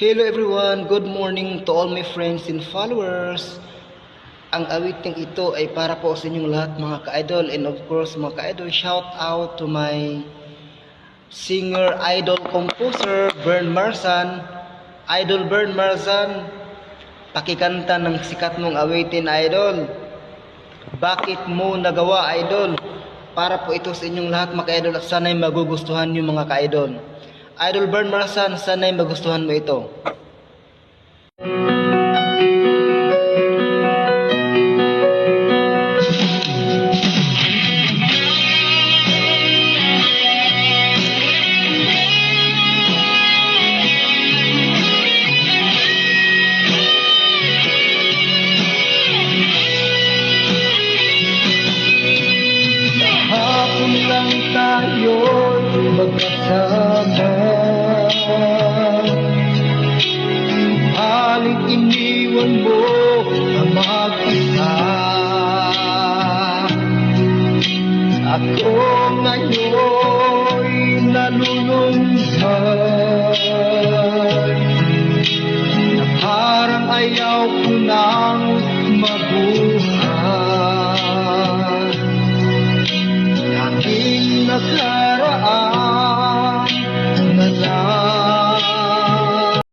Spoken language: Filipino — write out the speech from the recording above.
Hello everyone, good morning to all my friends and followers. Ang awiting ito ay para po sa inyong lahat mga ka-idol, and of course mga ka-idol, shout out to my singer, idol, composer, Bern Marsan. Idol Bern Marsan, pakikanta ng sikat mong awitin, idol. Bakit mo nagawa, idol? Para po ito sa inyong lahat mga ka-idol, at sana'y magugustuhan nyo mga ka-idol. Idol Bern Marsan, sana'y magustuhan mo ito. Hapon lang tayo'y magkasama, haling iniwan mo ang mag-isa. Ako ngayon'y nalulungkot,